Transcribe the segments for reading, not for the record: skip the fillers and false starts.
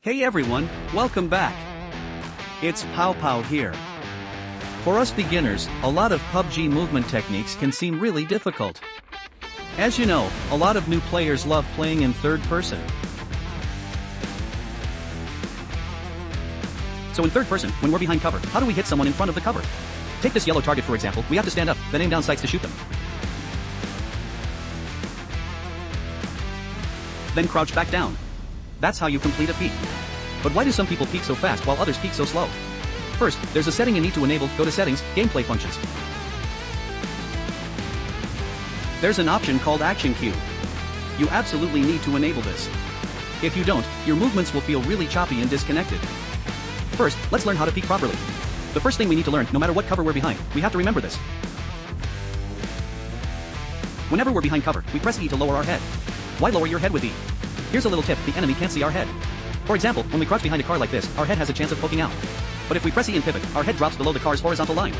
Hey everyone, welcome back. It's Pow Pow here. For us beginners, a lot of PUBG movement techniques can seem really difficult. As you know, a lot of new players love playing in third person. So in third person, when we're behind cover, how do we hit someone in front of the cover? Take this yellow target for example, we have to stand up, then aim down sights to shoot them. Then crouch back down. That's how you complete a peek. But why do some people peek so fast while others peek so slow? First, there's a setting you need to enable. Go to Settings, Gameplay Functions. There's an option called Action Cue. You absolutely need to enable this. If you don't, your movements will feel really choppy and disconnected. First, let's learn how to peek properly. The first thing we need to learn, no matter what cover we're behind, we have to remember this. Whenever we're behind cover, we press E to lower our head. Why lower your head with E? Here's a little tip, the enemy can't see our head. For example, when we crouch behind a car like this, our head has a chance of poking out. But if we press E and pivot, our head drops below the car's horizontal line.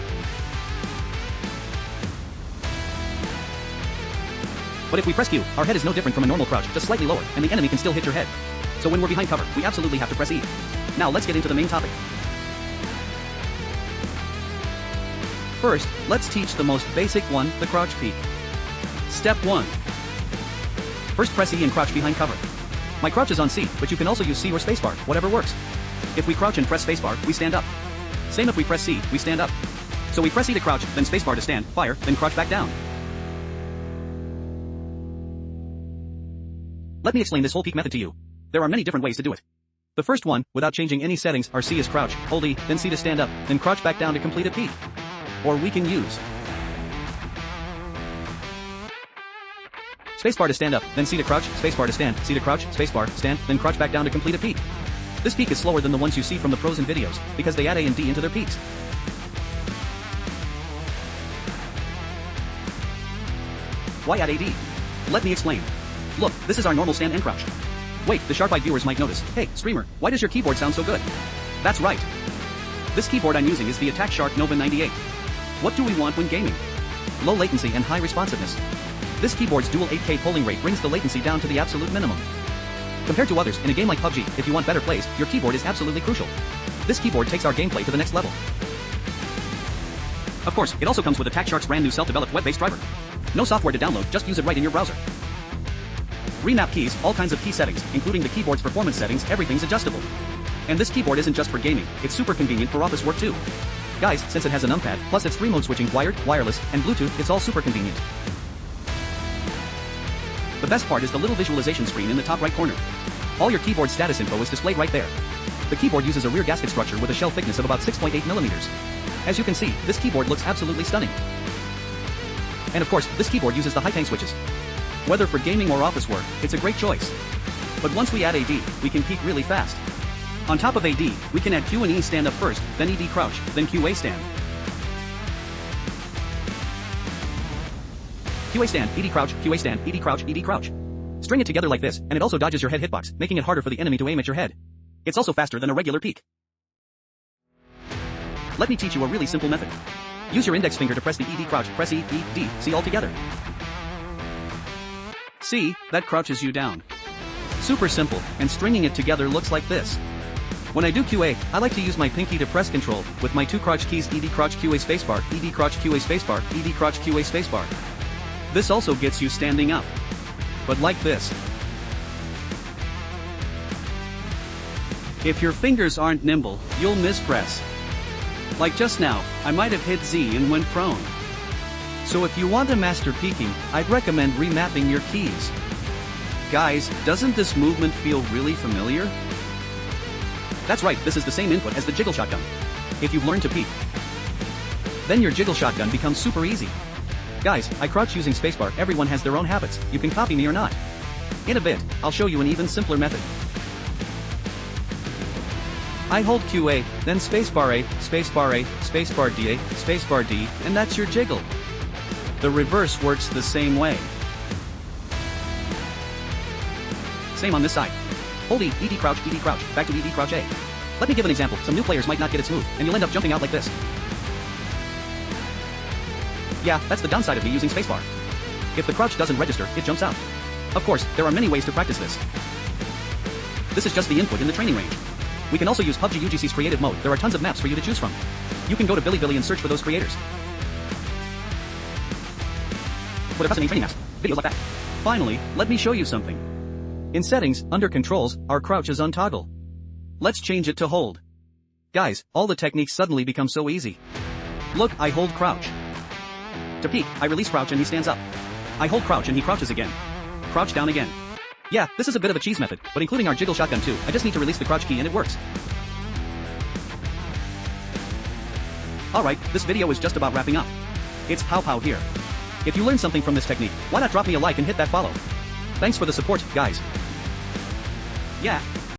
But if we press Q, our head is no different from a normal crouch, just slightly lower, and the enemy can still hit your head. So when we're behind cover, we absolutely have to press E. Now let's get into the main topic. First, let's teach the most basic one, the crouch peek. Step 1. First press E and crouch behind cover. My crouch is on C, but you can also use C or spacebar, whatever works. If we crouch and press spacebar, we stand up. Same if we press C, we stand up. So we press E to crouch, then spacebar to stand, fire, then crouch back down. Let me explain this whole peek method to you. There are many different ways to do it. The first one, without changing any settings, are C is crouch, hold E, then C to stand up, then crouch back down to complete a peek. Or we can use spacebar to stand up, then C to crouch, spacebar to stand, C to crouch, spacebar, stand, then crouch back down to complete a peek. This peek is slower than the ones you see from the pros in videos, because they add A and D into their peeks. Why add AD? Let me explain. Look, this is our normal stand and crouch. Wait, the sharp-eyed viewers might notice, hey, streamer, why does your keyboard sound so good? That's right. This keyboard I'm using is the Attack Shark Nova 98. What do we want when gaming? Low latency and high responsiveness. This keyboard's dual 8K polling rate brings the latency down to the absolute minimum. Compared to others, in a game like PUBG, if you want better plays, your keyboard is absolutely crucial. This keyboard takes our gameplay to the next level. Of course, it also comes with Attack Shark's brand new self-developed web-based driver. No software to download, just use it right in your browser. Remap keys, all kinds of key settings, including the keyboard's performance settings, everything's adjustable. And this keyboard isn't just for gaming, it's super convenient for office work too. Guys, since it has a numpad, plus it's 3-mode switching, wired, wireless, and Bluetooth, it's all super convenient. The best part is the little visualization screen in the top right corner. All your keyboard status info is displayed right there. The keyboard uses a rear gasket structure with a shell thickness of about 6.8 millimeters. As you can see, this keyboard looks absolutely stunning. And of course, this keyboard uses the high-tang switches. Whether for gaming or office work, it's a great choice. But once we add AD, we can peek really fast. On top of AD, we can add Q and E stand up first, then ED crouch, then QA stand. QA stand, ED crouch, QA stand, ED crouch, ED crouch. String it together like this, and it also dodges your head hitbox, making it harder for the enemy to aim at your head. It's also faster than a regular peek. Let me teach you a really simple method. Use your index finger to press the ED crouch, press E, E, D, C all together. See, that crouches you down. Super simple, and stringing it together looks like this. When I do QA, I like to use my pinky to press control, with my two crouch keys ED crouch QA spacebar, ED crouch QA spacebar, ED crouch QA spacebar. This also gets you standing up. But like this. If your fingers aren't nimble, you'll mispress. Like just now, I might have hit Z and went prone. So if you want to master peeking, I'd recommend remapping your keys. Guys, doesn't this movement feel really familiar? That's right, this is the same input as the jiggle shotgun. If you've learned to peek, then your jiggle shotgun becomes super easy. Guys, I crouch using spacebar, everyone has their own habits, you can copy me or not. In a bit, I'll show you an even simpler method. I hold QA, then spacebar A, spacebar A, spacebar D A, spacebar D, and that's your jiggle. The reverse works the same way. Same on this side. Hold E, ED crouch, back to ED crouch A. Let me give an example, some new players might not get it smooth, and you'll end up jumping out like this. Yeah, that's the downside of me using spacebar. If the crouch doesn't register, it jumps out. Of course, there are many ways to practice this. This is just the input in the training range. We can also use PUBG UGC's creative mode. There are tons of maps for you to choose from. You can go to Bilibili and search for those creators. What a fascinating training maps. Videos like that. Finally, let me show you something. In settings, under controls, our crouch is on toggle. Let's change it to hold. Guys, all the techniques suddenly become so easy. Look, I hold crouch. To peek, I release crouch and he stands up. I hold crouch and he crouches again. Crouch down again. Yeah, this is a bit of a cheese method, but including our jiggle shotgun too, I just need to release the crouch key and it works. Alright, this video is just about wrapping up. It's Pow Pow here. If you learned something from this technique, why not drop me a like and hit that follow? Thanks for the support, guys. Yeah,